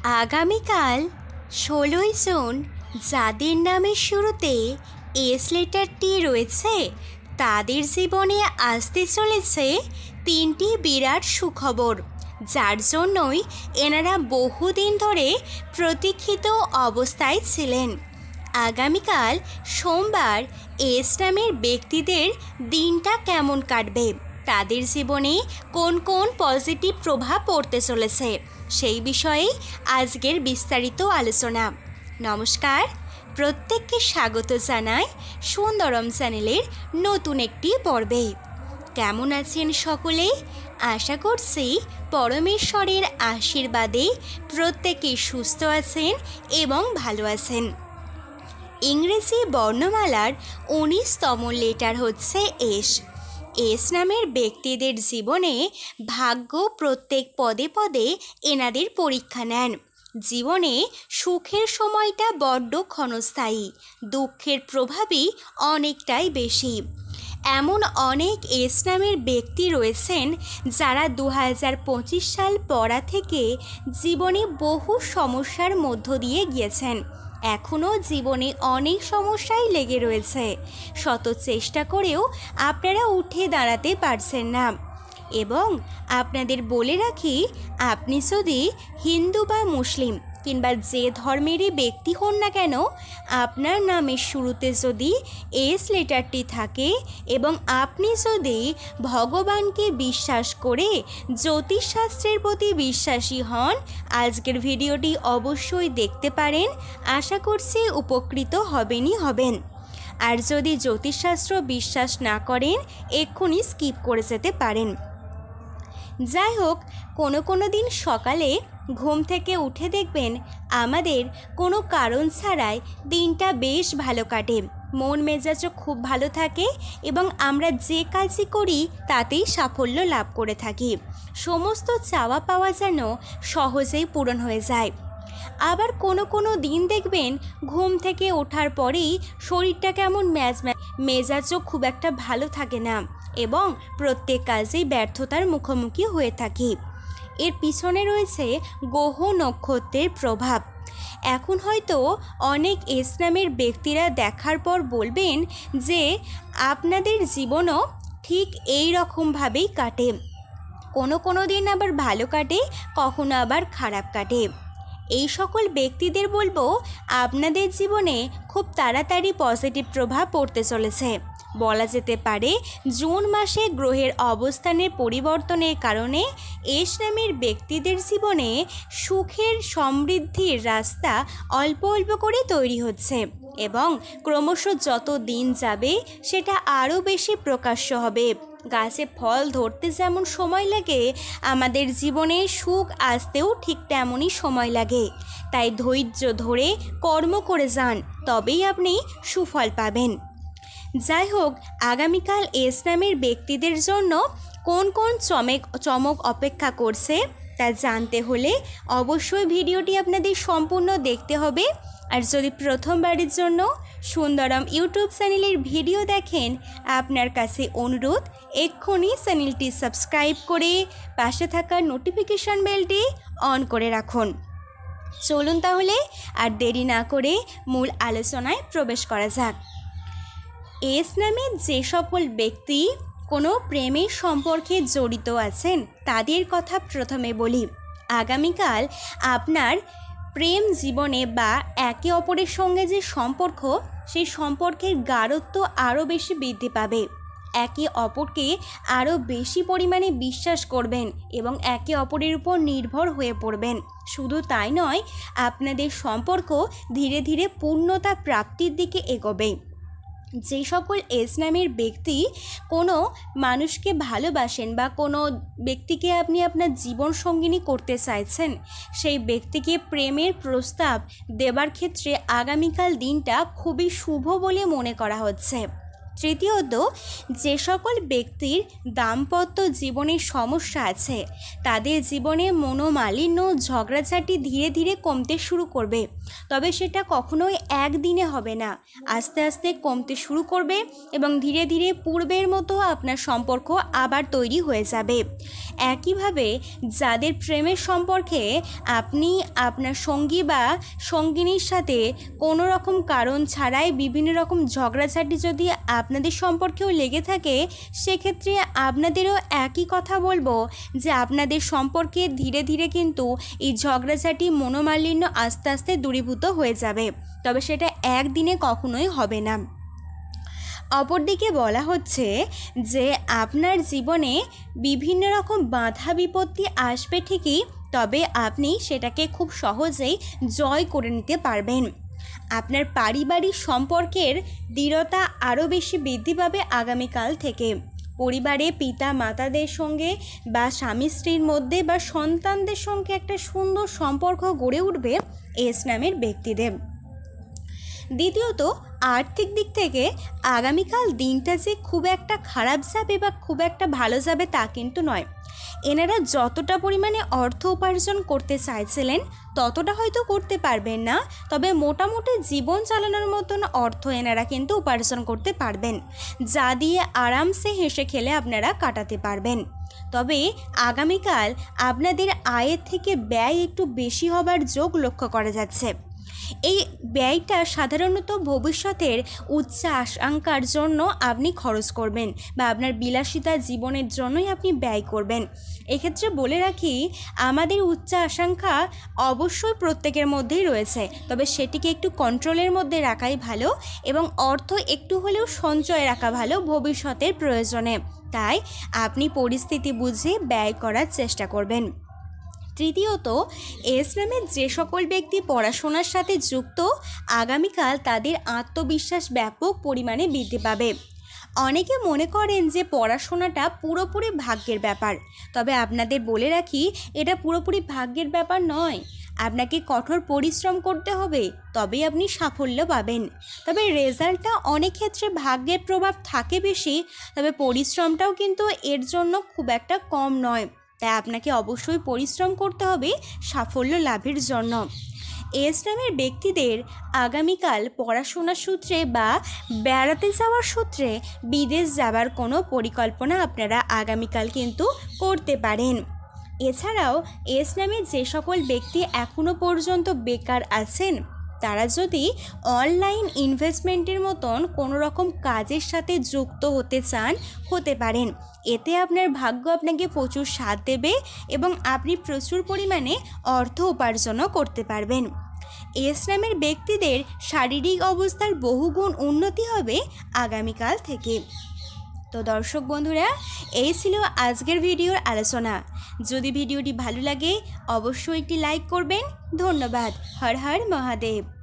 আগামীকাল ১৬ই জুন যাদের নামের শুরুতে এস লেটারটি রয়েছে তাদের জীবনে আসতে চলেছে তিনটি বিরাট সুখবর, যার জন্যই এনারা বহুদিন ধরে প্রতীক্ষিত অবস্থায় ছিলেন। আগামীকাল সোমবার এস নামের ব্যক্তিদের দিনটা কেমন কাটবে, তাদের জীবনে কোন কোন পজিটিভ প্রভাব পড়তে চলেছে, সেই বিষয়ে আজকের বিস্তারিত আলোচনা। নমস্কার, প্রত্যেককে স্বাগত জানাই সুন্দরম চ্যানেলের নতুন একটি পর্বে। কেমন আছেন সকলে? আশা করছি পরমেশ্বরের আশীর্বাদে প্রত্যেকে সুস্থ আছেন এবং ভালো আছেন। ইংরেজি বর্ণমালার ১৯তম লেটার হচ্ছে এস। এস নামের ব্যক্তিদের জীবনে ভাগ্য প্রত্যেক পদে পদে এনাদের পরীক্ষা নেন। জীবনে সুখের সময়টা বড্ড ক্ষণস্থায়ী, দুঃখের প্রভাবই অনেকটাই বেশি। এমন অনেক এস নামের ব্যক্তি রয়েছেন যারা ২০২৫ সাল পড়া থেকে জীবনে বহু সমস্যার মধ্য দিয়ে গিয়েছেন। এখনও জীবনে অনেক সমস্যাই লেগে রয়েছে, শত চেষ্টা করেও আপনারা উঠে দাঁড়াতে পারছেন না। এবং আপনাদের বলে রাখি, আপনি যদি হিন্দু বা মুসলিম কিংবা যে ধর্মেরই ব্যক্তি হন না কেন, আপনার নামের শুরুতে যদি এস লেটারটি থাকে এবং আপনি যদি ভগবানকে বিশ্বাস করে জ্যোতিষশাস্ত্রের প্রতি বিশ্বাসী হন, আজকের ভিডিওটি অবশ্যই দেখতে পারেন। আশা করছি উপকৃত হবেন। আর যদি জ্যোতিষশাস্ত্র বিশ্বাস না করেন, এক্ষুনি স্কিপ করে যেতে পারেন। যাই হোক, কোনো দিন সকালে ঘুম থেকে উঠে দেখবেন আমাদের কোনো কারণ ছাড়াই দিনটা বেশ ভালো কাটে, মন মেজাজও খুব ভালো থাকে এবং আমরা যে কাজই করি তাতেই সাফল্য লাভ করে থাকি। সমস্ত চাওয়া পাওয়া যেন সহজেই পূরণ হয়ে যায়। আবার কোনো দিন দেখবেন ঘুম থেকে ওঠার পরেই শরীরটা কেমন মেজাজও খুব একটা ভালো থাকে না এবং প্রত্যেক কাজেই ব্যর্থতার মুখোমুখি হয়ে থাকি। এর পিছনে রয়েছে গ্রহ নক্ষত্রের প্রভাব। এখন হয়তো অনেক এস নামের ব্যক্তিরা দেখার পর বলবেন যে আপনাদের জীবনও ঠিক এই রকমভাবেই কাটে। কোনো দিন আবার ভালো কাটে, কখনো আবার খারাপ কাটে। এই সকল ব্যক্তিদের বলবো, আপনাদের জীবনে খুব তাড়াতাড়ি পজিটিভ প্রভাব পড়তে চলেছে। বলা যেতে পারে জুন মাসে গ্রহের অবস্থানের পরিবর্তনের কারণে এস নামের ব্যক্তিদের জীবনে সুখের সমৃদ্ধির রাস্তা অল্প অল্প করে তৈরি হচ্ছে এবং ক্রমশ যত দিন যাবে সেটা আরও বেশি প্রকাশ্য হবে। গাছে ফল ধরতে যেমন সময় লাগে, আমাদের জীবনে সুখ আসতেও ঠিক তেমনই সময় লাগে। তাই ধৈর্য ধরে কর্ম করে যান, তবেই আপনি সুফল পাবেন। যাই হোক, আগামীকাল এস নামের ব্যক্তিদের জন্য কোন কোন চমক অপেক্ষা করছে তা জানতে হলে অবশ্যই ভিডিওটি আপনাদের সম্পূর্ণ দেখতে হবে। আর যদি প্রথমবারের জন্য সুন্দরম ইউটিউব চ্যানেলের ভিডিও দেখেন, আপনার কাছে অনুরোধ এক্ষুনি চ্যানেলটি সাবস্ক্রাইব করে পাশে থাকা নোটিফিকেশন বেলটি অন করে রাখুন। চলুন তাহলে আর দেরি না করে মূল আলোচনায় প্রবেশ করা যাক। এস নামে যে সকল ব্যক্তি কোনো প্রেমের সম্পর্কে জড়িত আছেন তাদের কথা প্রথমে বলি। আগামীকাল আপনার প্রেম জীবনে বা একে অপরের সঙ্গে যে সম্পর্ক, সেই সম্পর্কের গাঢ়ত্ব আরও বেশি বৃদ্ধি পাবে। একে অপরকে আরও বেশি পরিমাণে বিশ্বাস করবেন এবং একে অপরের উপর নির্ভর হয়ে পড়বেন। শুধু তাই নয়, আপনাদের সম্পর্ক ধীরে ধীরে পূর্ণতা প্রাপ্তির দিকে এগোবে। যে সকল এস নামের ব্যক্তি কোনো মানুষকে ভালোবাসেন বা কোনো ব্যক্তিকে আপনি আপনার জীবন সঙ্গিনী করতে চাইছেন, সেই ব্যক্তিকে প্রেমের প্রস্তাব দেবার ক্ষেত্রে আগামীকাল দিনটা খুবই শুভ বলে মনে করা হচ্ছে। তৃতীয়ত, যে সকল ব্যক্তির দাম্পত্য জীবনের সমস্যা আছে তাদের জীবনে মনোমালিন্য ঝগড়াঝাটি ধীরে ধীরে কমতে শুরু করবে। তবে সেটা কখনোই একদিনে হবে না, আস্তে আস্তে কমতে শুরু করবে এবং ধীরে ধীরে পূর্বের মতো আপনার সম্পর্ক আবার তৈরি হয়ে যাবে। একইভাবে যাদের প্রেমের সম্পর্কে আপনি আপনার সঙ্গী বা সঙ্গিনীর সাথে কোনো রকম কারণ ছাড়াই বিভিন্ন রকম ঝগড়াঝাটি যদি আপনাদের সম্পর্কেও লেগে থাকে, সেক্ষেত্রে আপনাদেরও একই কথা বলবো যে আপনাদের সম্পর্কে ধীরে ধীরে কিন্তু এই ঝগড়াঝাটি মনোমালিন্য আস্তে আস্তে দূরীভূত হয়ে যাবে। তবে সেটা একদিনে কখনোই হবে না। অপরদিকে বলা হচ্ছে যে আপনার জীবনে বিভিন্ন রকম বাধা বিপত্তি আসবে ঠিকই, তবে আপনি সেটাকে খুব সহজেই জয় করে নিতে পারবেন। আপনার পারিবারিক সম্পর্কের দৃঢ়তা আরও বেশি বৃদ্ধি পাবে আগামীকাল থেকে। পরিবারে পিতা মাতাদের সঙ্গে বা স্বামী স্ত্রীর মধ্যে বা সন্তানদের সঙ্গে একটা সুন্দর সম্পর্ক গড়ে উঠবে এস নামের ব্যক্তিদের। দ্বিতীয়ত, আর্থিক দিক থেকে আগামীকাল দিনটা যে খুব একটা খারাপ যাবে বা খুব একটা ভালো যাবে তা কিন্তু নয়। এনারা যতটা পরিমাণে অর্থ উপার্জন করতে চাইছিলেন ততটা হয়তো করতে পারবেন না, তবে মোটামুটি জীবন চালানোর মতন অর্থ এনারা কিন্তু উপার্জন করতে পারবেন, যা দিয়ে আরামসে হেসে খেলে আপনারা কাটাতে পারবেন। তবে আগামীকাল আপনাদের আয়ের থেকে ব্যয় একটু বেশি হবার যোগ লক্ষ্য করা যাচ্ছে। এই ব্যয়টা সাধারণত ভবিষ্যতের উচ্চ আকাঙ্ক্ষার জন্য আপনি খরচ করবেন বা আপনার বিলাসিতা জীবনের জন্যই আপনি ব্যয় করবেন। এক্ষেত্রে বলে রাখি, আমাদের উচ্চ আকাঙ্ক্ষা অবশ্যই প্রত্যেকের মধ্যেই রয়েছে, তবে সেটিকে একটু কন্ট্রোলের মধ্যে রাখাই ভালো এবং অর্থ একটু হলেও সঞ্চয় রাখা ভালো ভবিষ্যতের প্রয়োজনে। তাই আপনি পরিস্থিতি বুঝে ব্যয় করার চেষ্টা করবেন। তৃতীয়ত, এস নামের যে সকল ব্যক্তি পড়াশোনার সাথে যুক্ত, আগামীকাল তাদের আত্মবিশ্বাস ব্যাপক পরিমাণে বৃদ্ধি পাবে। অনেকে মনে করেন যে পড়াশোনাটা পুরোপুরি ভাগ্যের ব্যাপার, তবে আপনাদের বলে রাখি এটা পুরোপুরি ভাগ্যের ব্যাপার নয়। আপনাকে কঠোর পরিশ্রম করতে হবে, তবেই আপনি সাফল্য পাবেন। তবে রেজাল্টটা অনেক ক্ষেত্রে ভাগ্যের প্রভাব থাকে বেশি, তবে পরিশ্রমটাও কিন্তু এর জন্য খুব একটা কম নয়। তাই আপনাকে অবশ্যই পরিশ্রম করতে হবে সাফল্য লাভের জন্য। এস নামের ব্যক্তিদের আগামীকাল পড়াশোনার সূত্রে বা বেড়াতে যাওয়ার সূত্রে বিদেশ যাবার কোনো পরিকল্পনা আপনারা আগামীকাল কিন্তু করতে পারেন। এছাড়াও এস নামের যে সকল ব্যক্তি এখনও পর্যন্ত বেকার আছেন, তারা যদি অনলাইন ইনভেস্টমেন্টের মতন কোনো রকম কাজের সাথে যুক্ত হতে চান, হতে পারেন। এতে আপনার ভাগ্য আপনাকে প্রচুর সাথ দেবে এবং আপনি প্রচুর পরিমাণে অর্থ উপার্জনও করতে পারবেন। এস নামের ব্যক্তিদের শারীরিক অবস্থার বহুগুণ উন্নতি হবে আগামীকাল থেকে। তো দর্শক বন্ধুরা, এই ছিল আজকের ভিডিওর আলোচনা। যদি ভিডিওটি ভালো লাগে অবশ্যই একটি লাইক করবেন। ধন্যবাদ। হর হর মহাদেব।